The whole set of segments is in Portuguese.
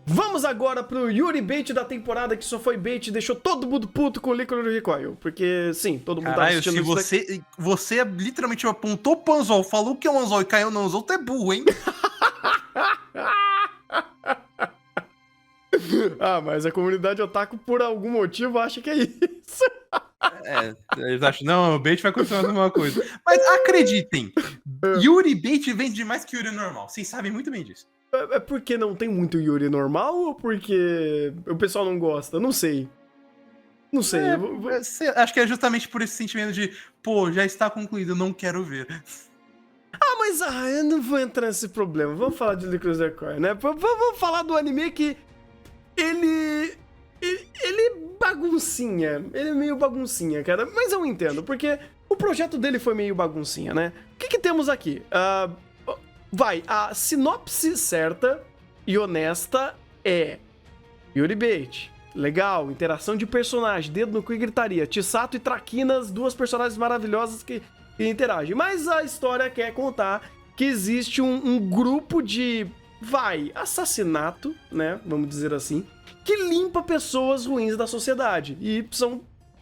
Vamos agora pro Yuri Bait da temporada, que só foi bait e deixou todo mundo puto com o Liquid Recoil. Porque, sim, todo mundo tá Caralho, se assistindo você literalmente apontou pro anzol, falou que é um anzol e caiu no anzol, tu é burro, hein? Ah, mas a comunidade otaku, por algum motivo, acha que é isso. Eles acham, não, o bait vai continuar a mesma coisa. Mas acreditem, Yuri bait vende mais que Yuri normal. Vocês sabem muito bem disso. É porque não tem muito Yuri normal ou porque o pessoal não gosta? Não sei. Não sei. Acho que é justamente por esse sentimento de, pô, já está concluído, não quero ver. Ah, mas eu não vou entrar nesse problema. Vamos falar de Liquid Recoil, né? Vamos falar do anime que ele baguncinha. Ele é meio baguncinha, cara. Mas eu entendo, porque o projeto dele foi meio baguncinha, né? O que temos aqui? A sinopse certa e honesta é Yuri Bait. Legal, interação de personagem, dedo no cu e gritaria. Chisato e Traquinas, duas personagens maravilhosas que interagem. Mas a história quer contar que existe um grupo de, assassinato, né? Vamos dizer assim, que limpa pessoas ruins da sociedade. E são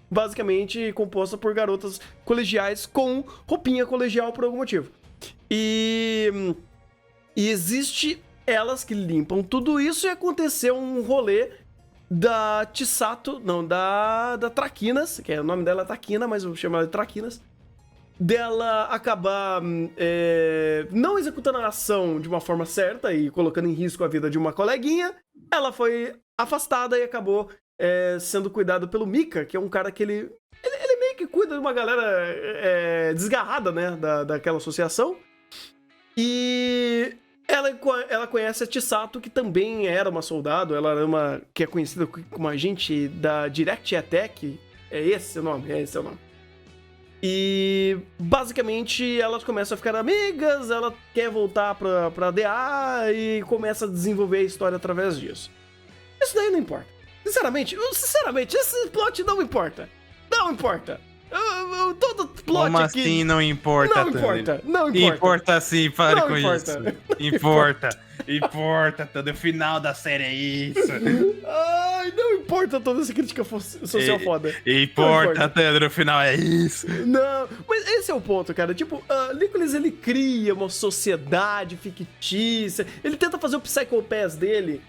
basicamente compostas por garotas colegiais com roupinha colegial por algum motivo. E existe elas que limpam tudo isso e aconteceu um rolê da Chisato, não, da Traquinas, que é o nome dela é Traquina, mas eu chamo ela de Traquinas, dela acabar não executando a ação de uma forma certa e colocando em risco a vida de uma coleguinha. Ela foi afastada e acabou sendo cuidado pelo Mika, que é um cara que ele meio que cuida de uma galera desgarrada, né, daquela associação. E ela conhece a Chisato, que também era uma soldado, ela era que é conhecida como agente da Direct Attack. É esse o nome. E basicamente elas começam a ficar amigas, ela quer voltar pra DA e começa a desenvolver a história através disso. Isso daí não importa. Sinceramente, esse plot não importa. Não importa. Todo plot Como aqui... assim não importa? Não importa. Importa sim, pare com importa. Isso. Importa, todo final da série é isso. Ai, não importa toda essa crítica social foda. Importa, Tandro, no final é isso. Não, mas esse é o ponto, cara. Tipo, Nicholas, ele cria uma sociedade fictícia, ele tenta fazer o Psycho Pass dele,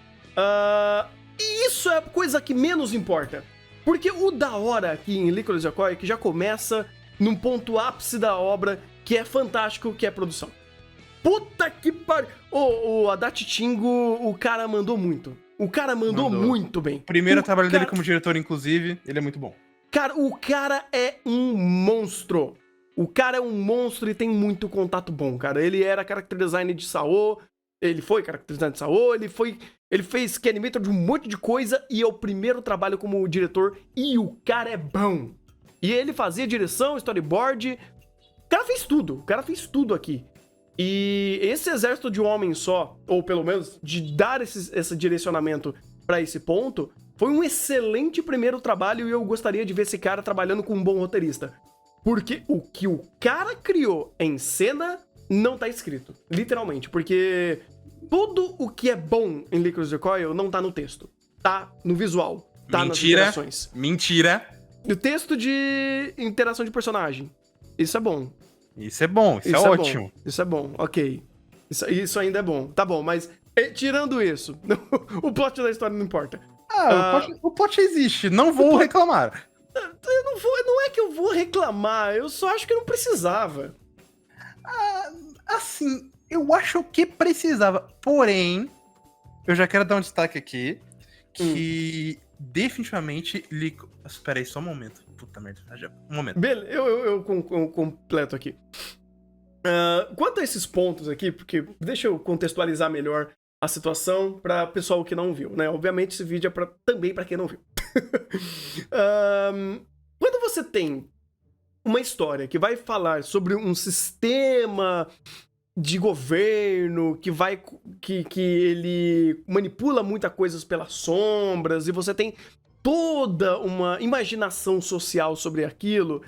e isso é a coisa que menos importa. Porque o da hora aqui em Liquid Recoil é que já começa num ponto ápice da obra, que é fantástico, que é a produção. Puta que pariu! O Adachi Chingo, o cara mandou muito. O cara mandou muito bem. Primeiro trabalho dele como diretor, inclusive, ele é muito bom. Cara, o cara é um monstro. O cara é um monstro e tem muito contato bom, cara. Ele era character design de Sao, ele foi character design de Sao, ele fez Scanimator de um monte de coisa e é o primeiro trabalho como diretor e o cara é bom. E ele fazia direção, storyboard, o cara fez tudo aqui. E esse exército de um homem só, ou pelo menos de dar esse direcionamento pra esse ponto, foi um excelente primeiro trabalho e eu gostaria de ver esse cara trabalhando com um bom roteirista. Porque o que o cara criou em cena não tá escrito, literalmente. Porque tudo o que é bom em Liquid Recoil não tá no texto, tá no visual, tá nas interações. Mentira. O texto de interação de personagem, isso é bom. Isso é bom, isso é ótimo. Bom, isso é bom, ok. Isso ainda é bom. Tá bom, mas tirando isso, o plot da história não importa. O plot existe, não vou reclamar. Não é que eu vou reclamar, eu só acho que não precisava. Assim, eu acho que precisava. Porém, eu já quero dar um destaque aqui, que definitivamente... Espera aí, só um momento. Puta merda, um momento. Beleza, eu completo aqui. Quanto a esses pontos aqui, porque deixa eu contextualizar melhor a situação para pessoal que não viu, né? Obviamente esse vídeo é também para quem não viu. Quando você tem uma história que vai falar sobre um sistema de governo que ele manipula muitas coisas pelas sombras e você tem toda uma imaginação social sobre aquilo,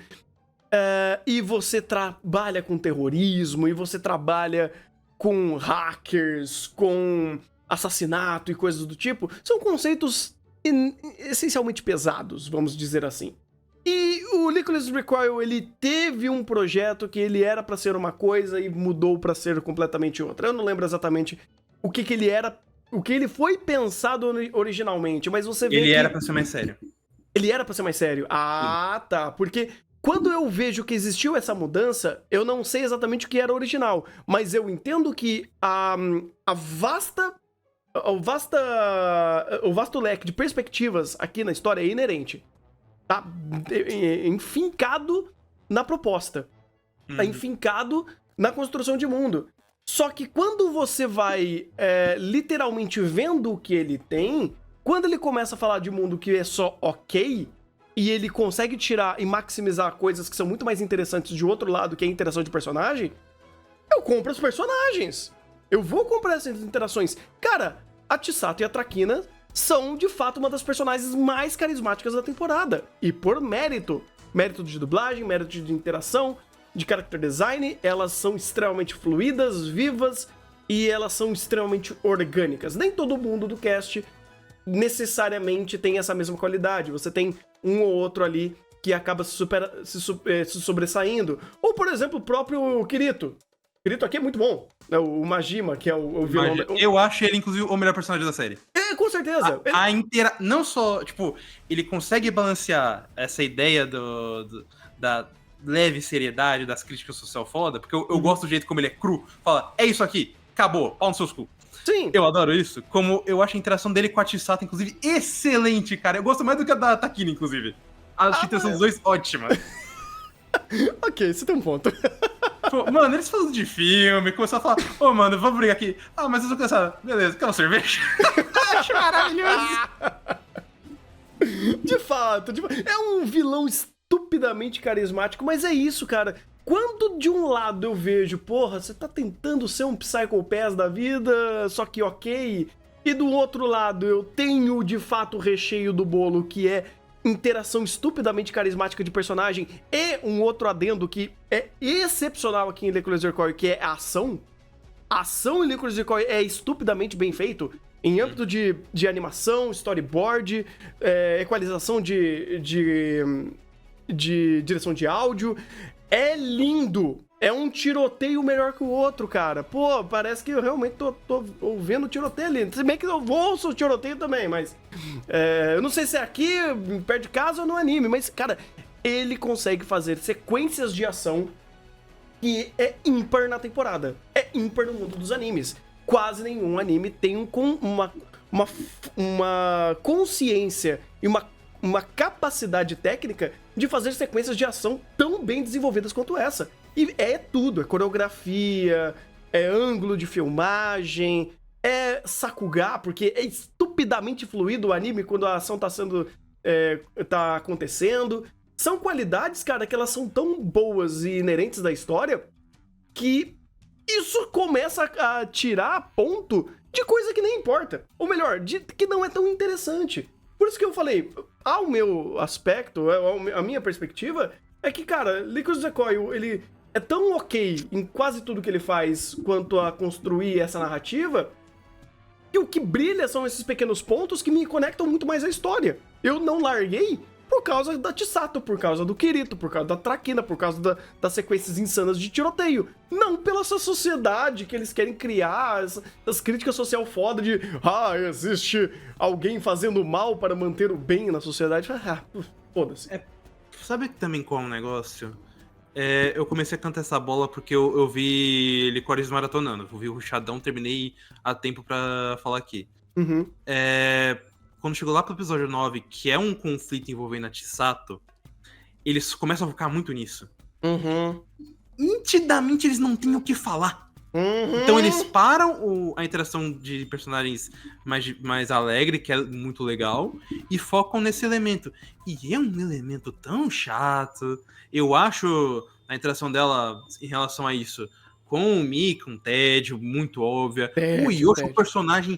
e você trabalha com terrorismo, e você trabalha com hackers, com assassinato e coisas do tipo, são conceitos essencialmente pesados, vamos dizer assim. E o Lycoris Recoil, ele teve um projeto que ele era pra ser uma coisa e mudou pra ser completamente outra. Eu não lembro exatamente o que ele era, o que ele foi pensado originalmente, mas você vê Ele que... era pra ser mais sério. Ele era pra ser mais sério? Ah, tá. Porque quando eu vejo que existiu essa mudança, eu não sei exatamente o que era original, mas eu entendo que o vasto leque de perspectivas aqui na história é inerente. Tá enfincado na proposta. Tá enfincado na construção de mundo. Só que quando você vai literalmente vendo o que ele tem, quando ele começa a falar de mundo que é só ok, e ele consegue tirar e maximizar coisas que são muito mais interessantes de outro lado, que é a interação de personagem, eu compro os personagens. Eu vou comprar essas interações. Cara, a Chisato e a Traquina são, de fato, uma das personagens mais carismáticas da temporada. E por mérito. Mérito de dublagem, mérito de interação, de character design, elas são extremamente fluidas, vivas, e elas são extremamente orgânicas. Nem todo mundo do cast necessariamente tem essa mesma qualidade. Você tem um ou outro ali que acaba se sobressaindo. Ou, por exemplo, o próprio Kirito. O Kirito aqui é muito bom. O Majima, que é o vilão... Eu acho ele, inclusive, o melhor personagem da série. Com certeza. Não só, tipo, ele consegue balancear essa ideia da leve seriedade das críticas social foda, porque eu gosto do jeito como ele é cru. Fala, é isso aqui, acabou, pau nos seus cu. Sim. Eu adoro isso. Como eu acho a interação dele com a Chisato, inclusive, excelente, cara. Eu gosto mais do que a da Takina, inclusive. A interação dos dois, ótima. Ok, você tem um ponto. Pô, mano, eles falando de filme, começaram a falar, mano, vamos brigar aqui. Mas eu tô cansado. Beleza, quer uma cerveja? Acho maravilhoso. De fato, é um vilão estupidamente carismático, mas é isso, cara. Quando de um lado eu vejo, porra, você tá tentando ser um Psycho Pass da vida, só que ok, e do outro lado eu tenho de fato o recheio do bolo, que é interação estupidamente carismática de personagem, e um outro adendo que é excepcional aqui em Lycoris Recoil, que é a ação. A ação em Lycoris Recoil é estupidamente bem feito, em âmbito de animação, storyboard, equalização de direção de áudio. É lindo! É um tiroteio melhor que o outro, cara. Pô, parece que eu realmente tô vendo tiroteio ali. Se bem que eu ouço o tiroteio também, mas... eu não sei se é aqui, perto de casa ou no anime, mas, cara, ele consegue fazer sequências de ação que é ímpar na temporada. É ímpar no mundo dos animes. Quase nenhum anime tem uma consciência e uma capacidade técnica de fazer sequências de ação tão bem desenvolvidas quanto essa. E é tudo, é coreografia, é ângulo de filmagem, é Sakuga, porque é estupidamente fluido o anime quando a ação tá acontecendo. São qualidades, cara, que elas são tão boas e inerentes da história que isso começa a tirar ponto de coisa que nem importa. Ou melhor, de que não é tão interessante. Por isso que eu falei, ao meu aspecto, a minha perspectiva, é que, cara, Lycoris Recoil, ele é tão ok em quase tudo que ele faz quanto a construir essa narrativa, que o que brilha são esses pequenos pontos que me conectam muito mais à história. Eu não larguei por causa da Chisato, por causa do Kirito, por causa da Traquina, por causa das sequências insanas de tiroteio. Não pela essa sociedade que eles querem criar, essas críticas social foda de existe alguém fazendo mal para manter o bem na sociedade. Foda-se. Sabe também qual é um negócio? Eu comecei a cantar essa bola porque eu vi Lycoris maratonando. Eu vi o Rushadão, terminei a tempo pra falar aqui. Uhum. Quando chegou lá pro episódio 9, que é um conflito envolvendo a Chisato, eles começam a focar muito nisso. Uhum. Nitidamente eles não têm o que falar. Uhum. Então eles param a interação de personagens mais alegre, que é muito legal, e focam nesse elemento. E é um elemento tão chato. Eu acho a interação dela em relação a isso com o Mika, um tédio, muito óbvia. O Yoshi é um personagem...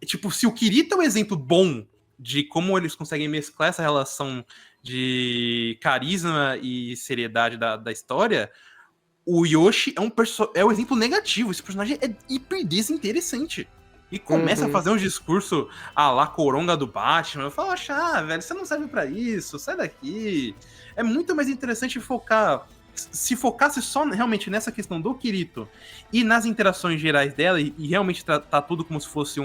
Tipo, se o Kirito é um exemplo bom de como eles conseguem mesclar essa relação de carisma e seriedade da história, o Yoshi é um exemplo negativo. Esse personagem é hiper desinteressante. e começa a fazer um discurso à la Coronga do Batman. Eu falo, velho, você não serve pra isso, sai daqui. É muito mais interessante focar... Se focasse só realmente nessa questão do Kirito e nas interações gerais dela e realmente tratar tudo como se fosse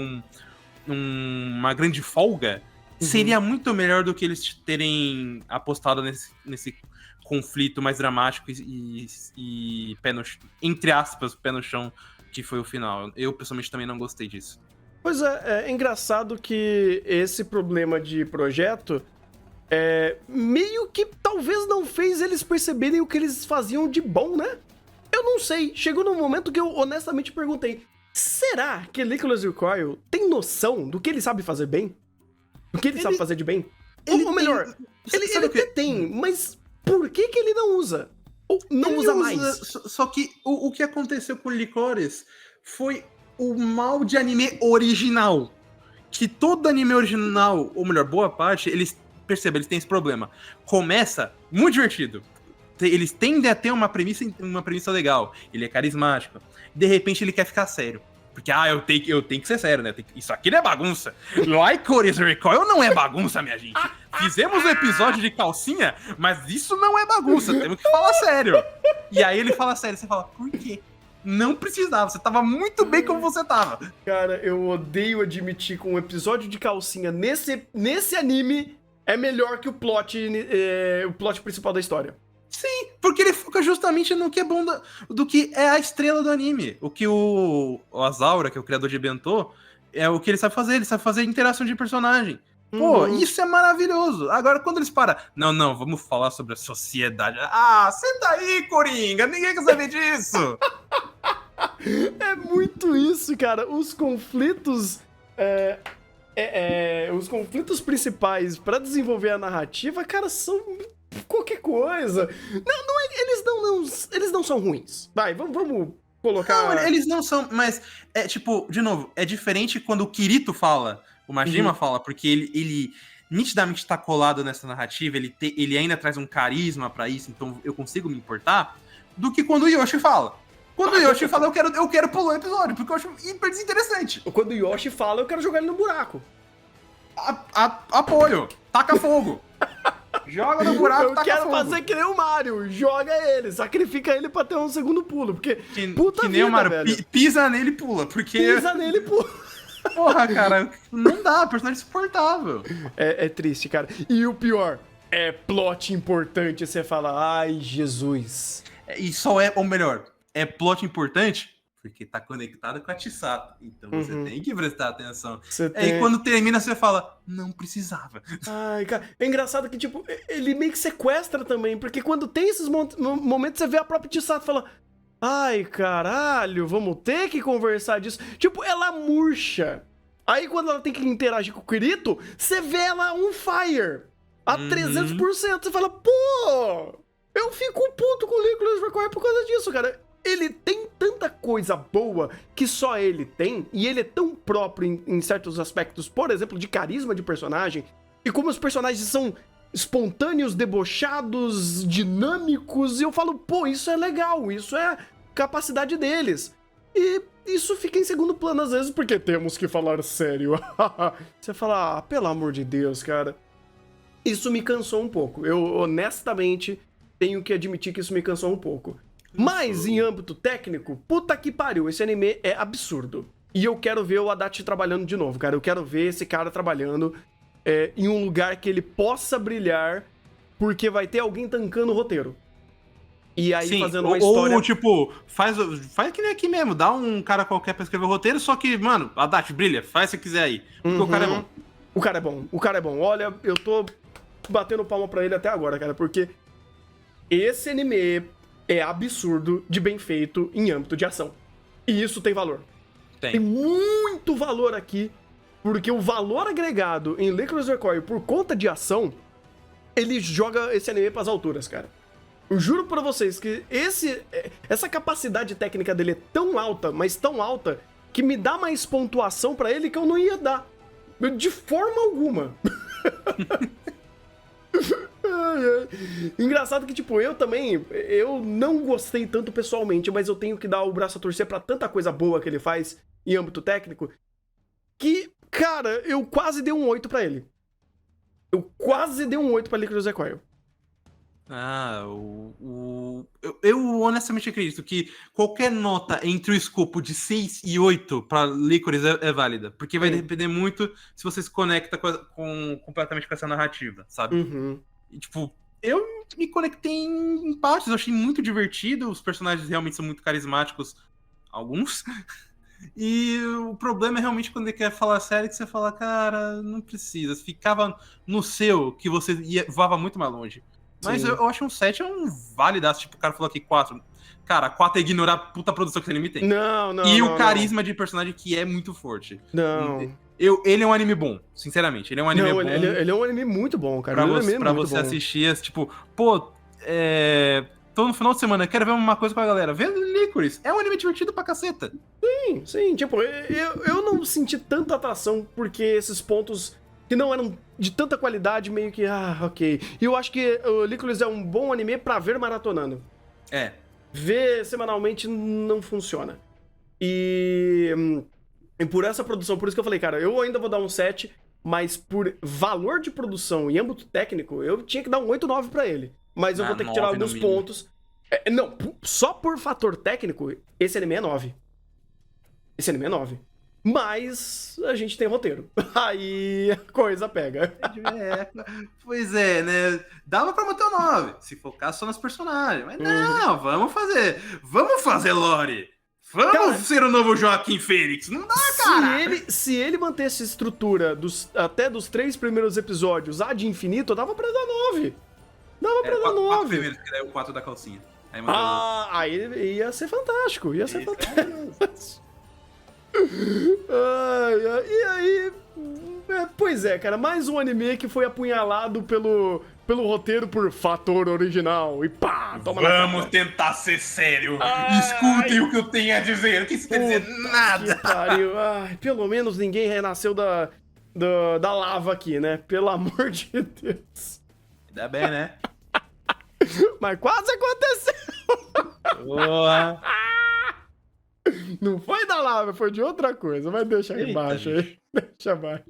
uma grande folga, seria muito melhor do que eles terem apostado nesse conflito mais dramático e pé no, entre aspas, pé no chão, que foi o final. Eu, pessoalmente, também não gostei disso. Pois é engraçado que esse problema de projeto meio que talvez não fez eles perceberem o que eles faziam de bom, né? Eu não sei. Chegou num momento que eu honestamente perguntei, será que Nicholas Recoil tem noção do que ele sabe fazer bem? Do que ele sabe fazer de bem? Ou melhor, ele até tem, mas por que ele não usa? Ou não usa mais? Só que o que aconteceu com Licores foi o mal de anime original. Que todo anime original, ou melhor, boa parte, eles têm esse problema. Começa muito divertido. Eles tendem a ter uma premissa legal. Ele é carismático. De repente ele quer ficar sério. Porque, eu tenho que ser sério, né? Isso aqui não é bagunça. Lycoris Recoil não é bagunça, minha gente. Fizemos um episódio de calcinha, mas isso não é bagunça. Temos que falar sério. E aí ele fala sério. Você fala, por quê? Não precisava, você tava muito bem como você tava. Cara, eu odeio admitir que um episódio de calcinha nesse anime é melhor que o plot principal da história. Sim, porque ele foca justamente no que é bom do que é a estrela do anime. O que o Azaura, que é o criador de Bentô, é o que ele sabe fazer interação de personagem. Pô, isso é maravilhoso. Agora, quando eles param, não, vamos falar sobre a sociedade. Senta aí, Coringa, ninguém quer saber disso. É muito isso, cara. Os conflitos... os conflitos principais pra desenvolver a narrativa, cara, são qualquer coisa. Eles não são ruins. Vai, vamos colocar... Não, eles não são, mas de novo, é diferente quando o Kirito fala, o Majima fala, porque ele nitidamente tá colado nessa narrativa, ele ainda traz um carisma pra isso, então eu consigo me importar, do que quando o Yoshi fala. Quando o Yoshi fala, eu quero pular o episódio, porque eu acho hiper desinteressante. Quando o Yoshi fala, eu quero jogar ele no buraco. Apoio. Taca fogo. Joga no buraco, taca fogo. Eu quero fazer que nem o Mario. Joga ele, sacrifica ele pra ter um segundo pulo, porque puta que nem vida, o Mario, velho. Pisa nele e pula, porque... Pisa nele e pula. Porra, cara, não dá, personagem insuportável. É triste, cara. E o pior, é plot importante, você fala, ai, Jesus. E ou melhor, é plot importante porque tá conectado com a Chisato. Então você tem que prestar atenção. E quando termina, você fala, não precisava. Ai, cara, é engraçado que, tipo, ele meio que sequestra também, porque quando tem esses momentos, você vê a própria Chisato e fala, ai, caralho, vamos ter que conversar disso. Tipo, ela murcha. Aí quando ela tem que interagir com o Kirito, você vê ela on fire. A 300%. Você fala, pô, eu fico puto com o Nicholas Recoil por causa disso, cara. Ele tem tanta coisa boa que só ele tem, e ele é tão próprio em certos aspectos, por exemplo, de carisma de personagem, e como os personagens são espontâneos, debochados, dinâmicos, e eu falo, pô, isso é legal, isso é capacidade deles. E isso fica em segundo plano às vezes, porque temos que falar sério. Você fala, pelo amor de Deus, cara. Isso me cansou um pouco. Eu, honestamente, tenho que admitir que isso me cansou um pouco. Mas, em âmbito técnico, puta que pariu, esse anime é absurdo. E eu quero ver o Adachi trabalhando de novo, cara. Eu quero ver esse cara trabalhando em um lugar que ele possa brilhar, porque vai ter alguém tancando o roteiro. E aí, fazendo uma história... Ou, tipo, faz que nem aqui mesmo, dá um cara qualquer pra escrever o roteiro, só que, mano, Adachi, brilha, faz se quiser aí. Porque o cara é bom. O cara é bom. Olha, eu tô batendo palma pra ele até agora, cara, porque esse anime é absurdo de bem feito em âmbito de ação. E isso tem valor. Tem muito valor aqui, porque o valor agregado em Nicholas Recoil por conta de ação, ele joga esse anime pras alturas, cara. Eu juro pra vocês que essa capacidade técnica dele é tão alta, mas tão alta, que me dá mais pontuação pra ele que eu não ia dar. De forma alguma. Engraçado que, tipo, eu não gostei tanto pessoalmente, mas eu tenho que dar o braço a torcer pra tanta coisa boa que ele faz em âmbito técnico. que, cara, eu quase dei um 8 pra ele. Eu quase dei um 8 pra Licorice Recoil. Eu honestamente acredito que qualquer nota entre o escopo de 6 e 8 pra Licorice é válida. Porque vai depender muito se você se conecta completamente com essa narrativa, sabe? Uhum. E, tipo, eu me conectei em partes, eu achei muito divertido, os personagens realmente são muito carismáticos, alguns. E o problema é realmente quando ele quer falar sério, que você fala, cara, não precisa. Ficava no seu, que você voava muito mais longe. Mas eu acho um 7 válidaço. Tipo, o cara falou aqui 4. Cara, 4 é ignorar a puta produção que esse anime tem. Não. E o carisma de personagem que é muito forte. Não. Ele é um anime bom, sinceramente. Ele é um anime bom. Ele é um anime muito bom, cara. Pra você assistir, tipo, pô, tô no final de semana, quero ver uma coisa com a galera. Vê Licorice. É um anime divertido pra caceta. Sim. Tipo, eu não senti tanta atração porque esses pontos que não eram de tanta qualidade, meio que, ok. E eu acho que o Licorice é um bom anime pra ver maratonando. Ver semanalmente não funciona. E por essa produção, por isso que eu falei, cara, eu ainda vou dar um 7, mas por valor de produção e âmbito técnico, eu tinha que dar um 8, 9 pra ele. Mas eu vou ter que tirar alguns pontos. Não, só por fator técnico, esse anime é 9. Esse anime é 9. Mas a gente tem roteiro. Aí a coisa pega. Pois é, né? Dava pra manter o 9, se focar só nos personagens. Mas não, vamos fazer lore. Vamos ser o novo Joaquim Fênix. Não dá, cara. Se ele mantesse a estrutura até dos 3 primeiros episódios ad infinito, dava pra dar 9. Dava pra dar 9. Primeiros, que daí é o 4 da calcinha. Aí ia ser fantástico. Ia ser fantástico. E aí... pois é, cara, mais um anime que foi apunhalado pelo roteiro por fator original. E pá, toma Vamos tentar ser sério. Escutem o que eu tenho a dizer. O que isso quer dizer? Nada. Que pariu. Pelo menos ninguém renasceu da lava aqui, né? Pelo amor de Deus. Ainda bem, né? Mas quase aconteceu. Boa. Não foi da lava, foi de outra coisa. Mas deixa aí embaixo aí. Deixa abaixo.